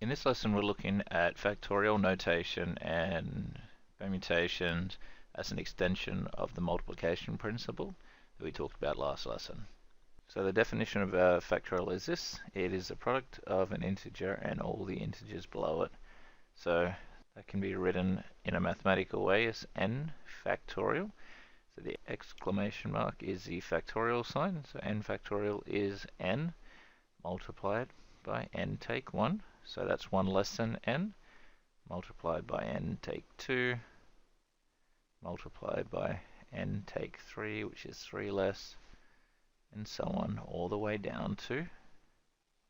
In this lesson we're looking at factorial notation and permutations as an extension of the multiplication principle that we talked about last lesson. So the definition of a factorial is this: it is the product of an integer and all the integers below it. So that can be written in a mathematical way as n factorial. So the exclamation mark is the factorial sign, so n factorial is n multiplied by n take 1. So that's 1 less than n, multiplied by n take 2, multiplied by n take 3, which is 3 less, and so on, all the way down to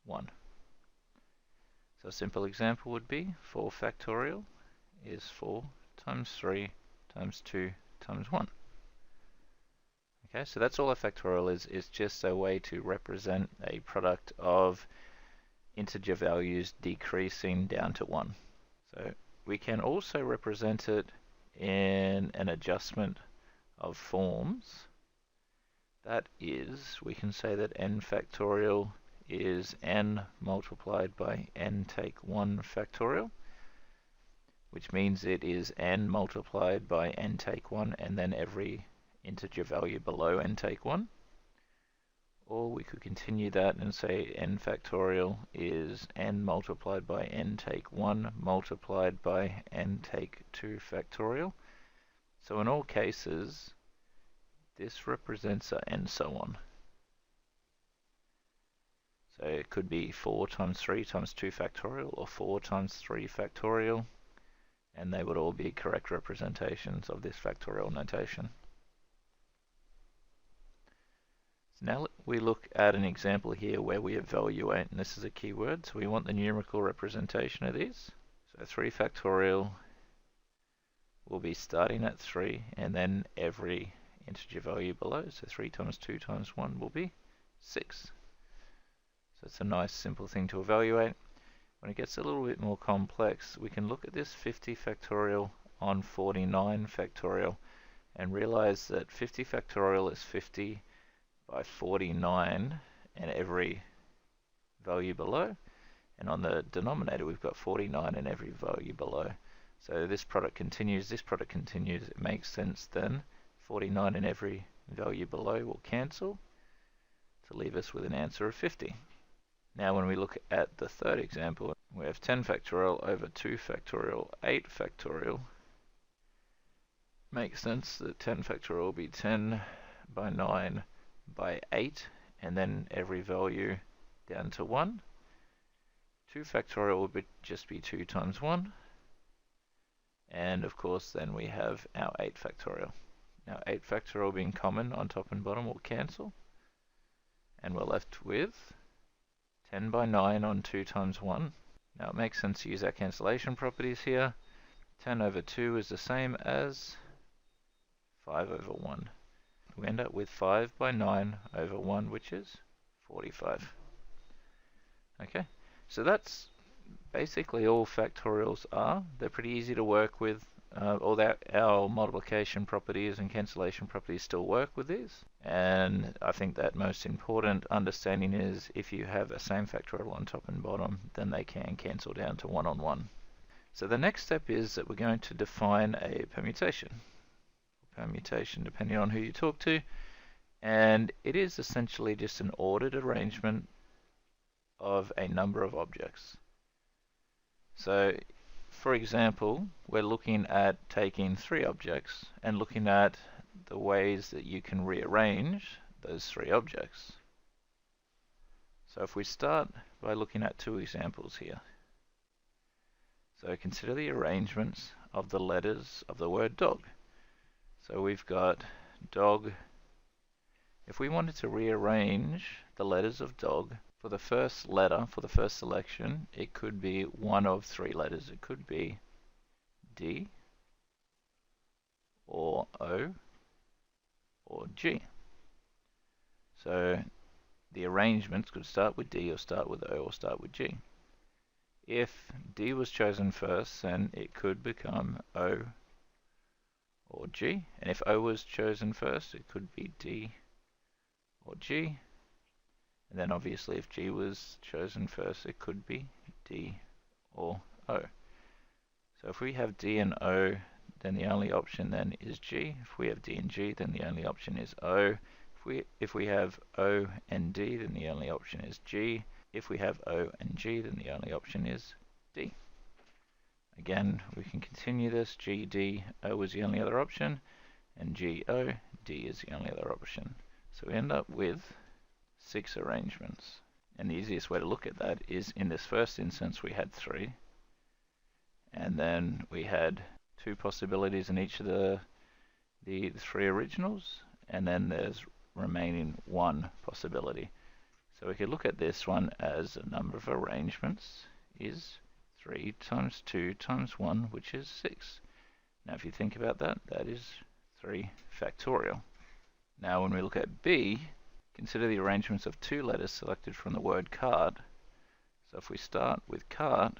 1. So a simple example would be 4 factorial is 4 times 3 times 2 times 1. Okay, so that's all a factorial is just a way to represent a product of integer values decreasing down to 1. So we can also represent it in an adjustment of forms. That is, we can say that n factorial is n multiplied by n take 1 factorial, which means it is n multiplied by n take 1 and then every integer value below n take 1. Or we could continue that and say n factorial is n multiplied by n take 1 multiplied by n take 2 factorial. So in all cases, this represents a and so on. So it could be 4 times 3 times 2 factorial or 4 times 3 factorial, and they would all be correct representations of this factorial notation. Now we look at an example here where we evaluate, and this is a key word, so we want the numerical representation of these. So 3 factorial will be starting at 3 and then every integer value below, so 3 times 2 times 1 will be 6. So it's a nice simple thing to evaluate. When it gets a little bit more complex, we can look at this 50 factorial on 49 factorial and realize that 50 factorial is 50 by 49 and every value below, and on the denominator we've got 49 and every value below. So this product continues, it makes sense then 49 and every value below will cancel to leave us with an answer of 50. Now when we look at the third example, we have 10 factorial over 2 factorial, 8 factorial. Makes sense that 10 factorial will be 10 by 9 by 8, and then every value down to 1. 2 factorial would just be 2 times 1. And of course then we have our 8 factorial. Now 8 factorial being common on top and bottom will cancel. And we're left with 10 by 9 on 2 times 1. Now it makes sense to use our cancellation properties here. 10 over 2 is the same as 5 over 1. We end up with 5 by 9 over 1, which is 45. Okay, so that's basically all factorials are. They're pretty easy to work with. All our multiplication properties and cancellation properties still work with these. And I think that most important understanding is if you have a same factorial on top and bottom, then they can cancel down to 1 on 1. So the next step is that we're going to define a permutation. Permutation depending on who you talk to, and it is essentially just an ordered arrangement of a number of objects. So for example, we're looking at taking 3 objects and looking at the ways that you can rearrange those 3 objects. So if we start by looking at 2 examples here. So consider the arrangements of the letters of the word dog. So we've got dog. If we wanted to rearrange the letters of dog, for the first letter, for the first selection, it could be one of 3 letters. It could be D, or O, or G. So the arrangements could start with D, or start with O, or start with G. If D was chosen first, then it could become O or G, and if O was chosen first, it could be D or G, and then obviously if G was chosen first, it could be D or O. So if we have D and O, then the only option then is G. If we have D and G, then the only option is O. If we have O and D, then the only option is G. If we have O and G, then the only option is D. Again, we can continue this. G, D, O is the only other option, and G, O, D is the only other option. So we end up with 6 arrangements. And the easiest way to look at that is in this first instance we had 3, and then we had 2 possibilities in each of the 3 originals, and then there's remaining 1 possibility. So we could look at this one as a number of arrangements is 3 times 2 times 1, which is 6. Now if you think about that, that is 3 factorial. Now when we look at B, consider the arrangements of 2 letters selected from the word card. So if we start with card,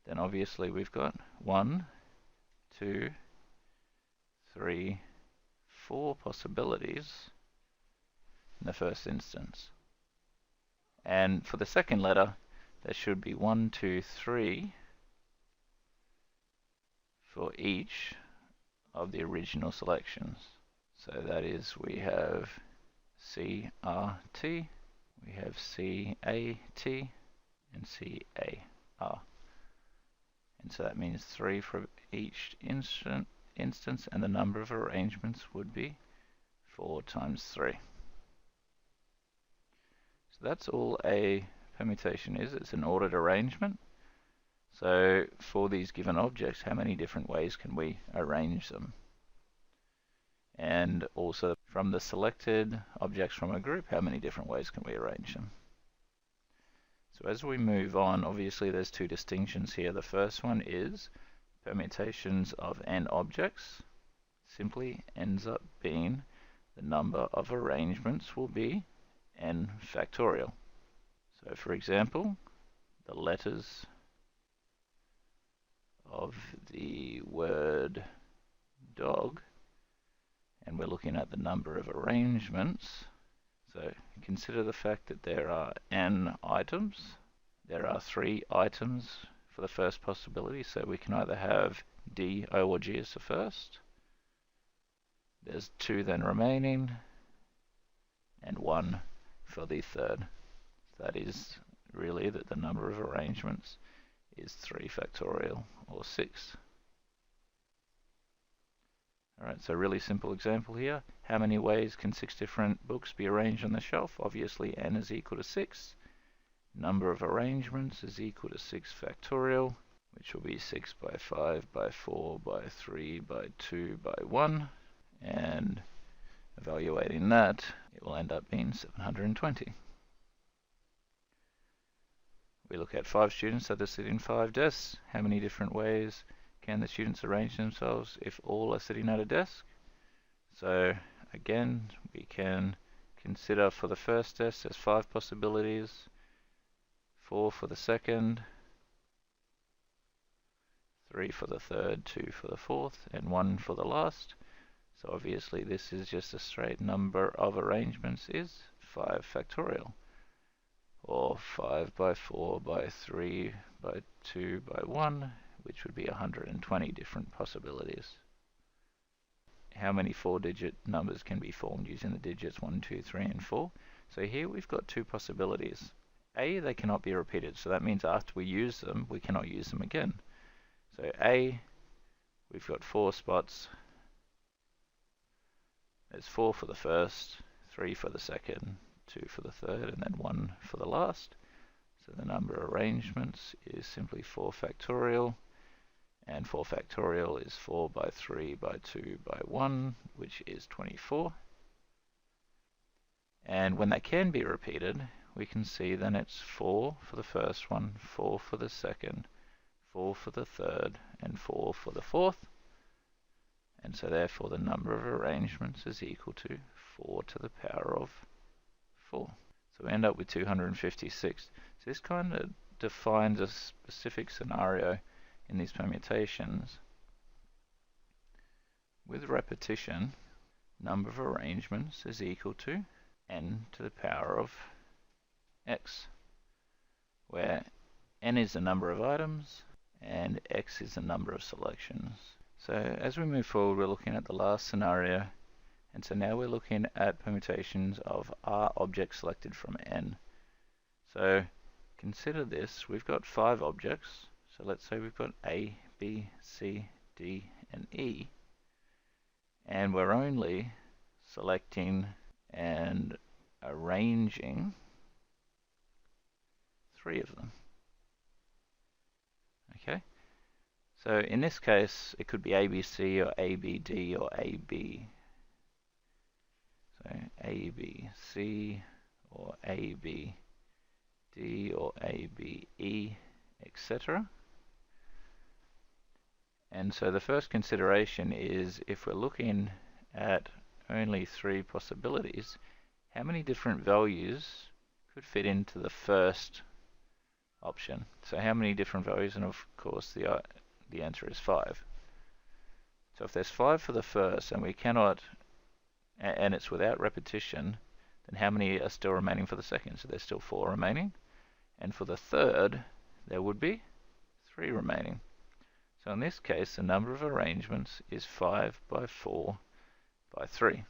then obviously we've got 1, 2, 3, 4 possibilities in the first instance. And for the second letter, there should be 1, 2, 3 for each of the original selections. So that is, we have CRT, we have CAT, and CAR. And so that means 3 for each instance, and the number of arrangements would be 4 times 3. So that's all a permutation is. It's an ordered arrangement. So for these given objects, how many different ways can we arrange them? And also from the selected objects from a group, how many different ways can we arrange them? So as we move on, obviously there's 2 distinctions here. The first one is permutations of n objects simply ends up being the number of arrangements will be n factorial. So for example, the letters of the word dog, and we're looking at the number of arrangements. So consider the fact that there are n items. There are 3 items for the first possibility, so we can either have D, O, or G as the first. There's 2 then remaining, and 1 for the third. So that is really that the number of arrangements is 3 factorial, or 6. Alright, so really simple example here. How many ways can 6 different books be arranged on the shelf? Obviously n is equal to 6. Number of arrangements is equal to 6 factorial, which will be 6 by 5 by 4 by 3 by 2 by 1. And evaluating that, it will end up being 720. We look at 5 students that are sitting 5 desks. How many different ways can the students arrange themselves if all are sitting at a desk? So again, we can consider for the first desk there's 5 possibilities, 4 for the second, 3 for the third, 2 for the fourth, and 1 for the last. So obviously this is just a straight number of arrangements is 5 factorial, or 5 by 4 by 3 by 2 by 1, which would be 120 different possibilities. How many 4-digit numbers can be formed using the digits 1, 2, 3, and 4? So here we've got 2 possibilities. A, they cannot be repeated, so that means after we use them, we cannot use them again. So A, we've got 4 spots. There's 4 for the first, 3 for the second, 2 for the third, and then 1 for the last. So the number of arrangements is simply 4 factorial. And 4 factorial is 4 by 3 by 2 by 1, which is 24. And when that can be repeated, we can see then it's 4 for the first one, 4 for the second, 4 for the third, and 4 for the fourth. And so therefore the number of arrangements is equal to 4 to the power of 4. So we end up with 256. So this kind of defines a specific scenario in these permutations. With repetition, number of arrangements is equal to n to the power of x, where n is the number of items, and x is the number of selections. So as we move forward, we're looking at the last scenario, and so now we're looking at permutations of R objects selected from n. So consider this, we've got 5 objects, so let's say we've got A, B, C, D, and E, and we're only selecting and arranging 3 of them. Okay, so in this case it could be ABC or ABD or AB. So ABC or ABD or ABE, etc. And so the first consideration is, if we're looking at only 3 possibilities, how many different values could fit into the first option? So how many different values? And of course the answer is 5. So if there's 5 for the first, and we cannot, and it's without repetition, then how many are still remaining for the second? So there's still 4 remaining. And for the third, there would be 3 remaining. So in this case, the number of arrangements is 5 by 4 by 3.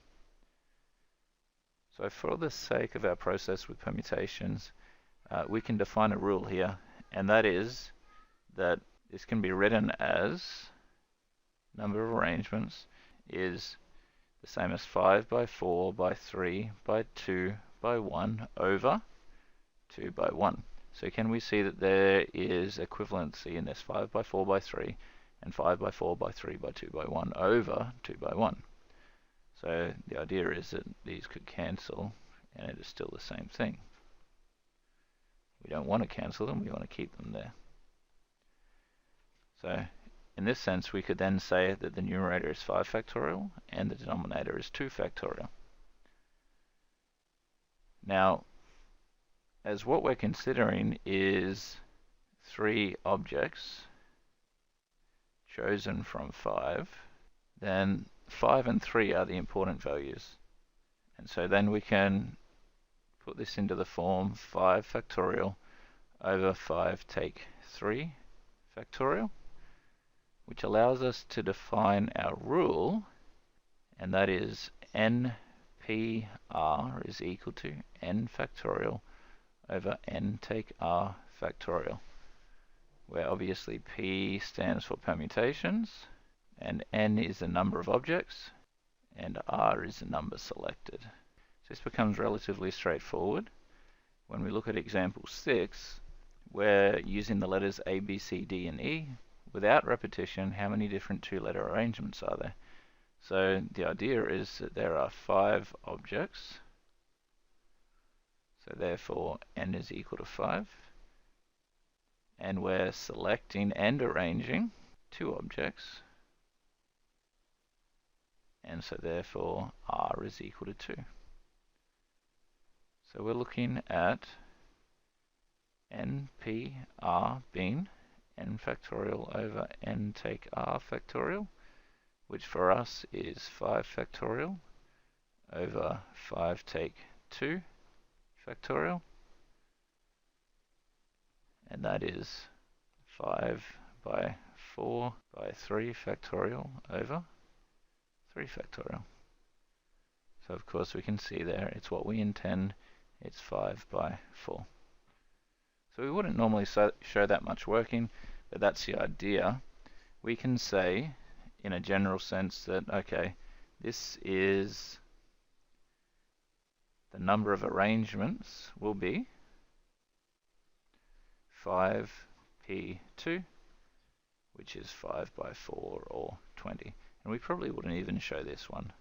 So for the sake of our process with permutations, we can define a rule here, and that is that this can be written as number of arrangements is the same as 5 by 4 by 3 by 2 by 1 over 2 by 1. So can we see that there is equivalency in this 5 by 4 by 3 and 5 by 4 by 3 by 2 by 1 over 2 by 1. So the idea is that these could cancel and it is still the same thing. We don't want to cancel them, we want to keep them there. So in this sense, we could then say that the numerator is 5 factorial and the denominator is 2 factorial. Now, as what we're considering is 3 objects chosen from 5, then 5 and 3 are the important values. And so then we can put this into the form 5 factorial over 5 take 3 factorial, which allows us to define our rule, and that is NPR is equal to n factorial over n take r factorial, where obviously P stands for permutations, and n is the number of objects, and r is the number selected. So this becomes relatively straightforward. When we look at example 6, we're using the letters A, B, C, D, and E. Without repetition, how many different 2-letter arrangements are there? So the idea is that there are 5 objects, so therefore n is equal to 5, and we're selecting and arranging 2 objects, and so therefore r is equal to 2. So we're looking at NPR being n factorial over n take r factorial, which for us is 5 factorial over 5 take 2 factorial, and that is 5 by 4 by 3 factorial over 3 factorial. So of course we can see there it's what we intend, it's 5 by 4. So we wouldn't normally show that much working, but that's the idea. We can say in a general sense that, okay, this is the number of arrangements will be 5p2, which is 5 by 4 or 20. And we probably wouldn't even show this one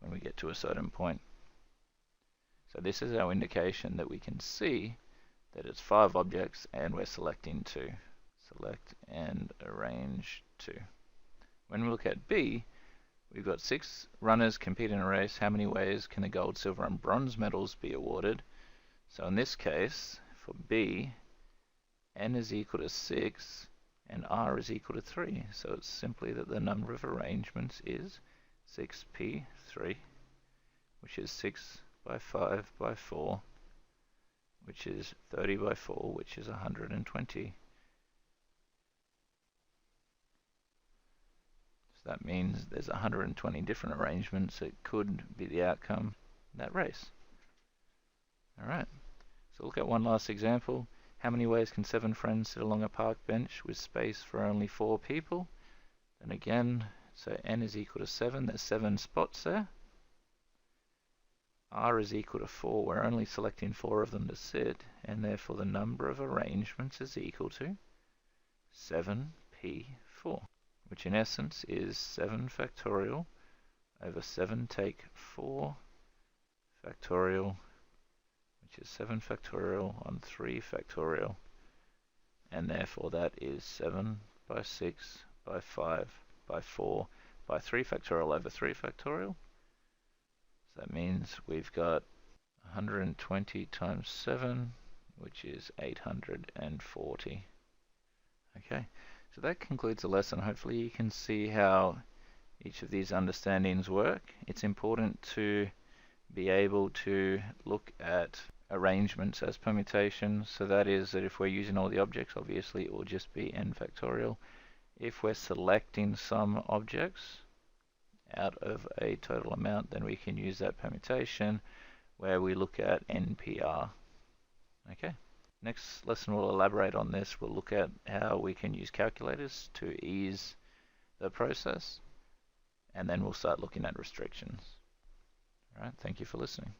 when we get to a certain point. So this is our indication that we can see that it's 5 objects and we're selecting 2. Select and arrange 2. When we look at B, we've got 6 runners compete in a race. How many ways can the gold, silver, and bronze medals be awarded? So in this case, for B, n is equal to 6 and r is equal to 3. So it's simply that the number of arrangements is 6p3, which is 6 by 5 by 4, which is 30 by 4, which is 120 So that means there's 120 different arrangements that could be the outcome in that race. Alright, so look at one last example. How many ways can 7 friends sit along a park bench with space for only 4 people? And again, so n is equal to 7, there's 7 spots there. R is equal to 4, we're only selecting 4 of them to sit, and therefore the number of arrangements is equal to 7p4, which in essence is 7 factorial over 7 take 4 factorial, which is 7 factorial on 3 factorial, and therefore that is 7 by 6 by 5 by 4 by 3 factorial over 3 factorial. So that means we've got 120 times 7, which is 840. Okay, so that concludes the lesson. Hopefully you can see how each of these understandings work. It's important to be able to look at arrangements as permutations. So that is that if we're using all the objects, obviously it will just be n factorial. If we're selecting some objects out of a total amount, then we can use that permutation where we look at NPR. Okay, next lesson we'll elaborate on this. We'll look at how we can use calculators to ease the process, and then we'll start looking at restrictions. Alright, thank you for listening.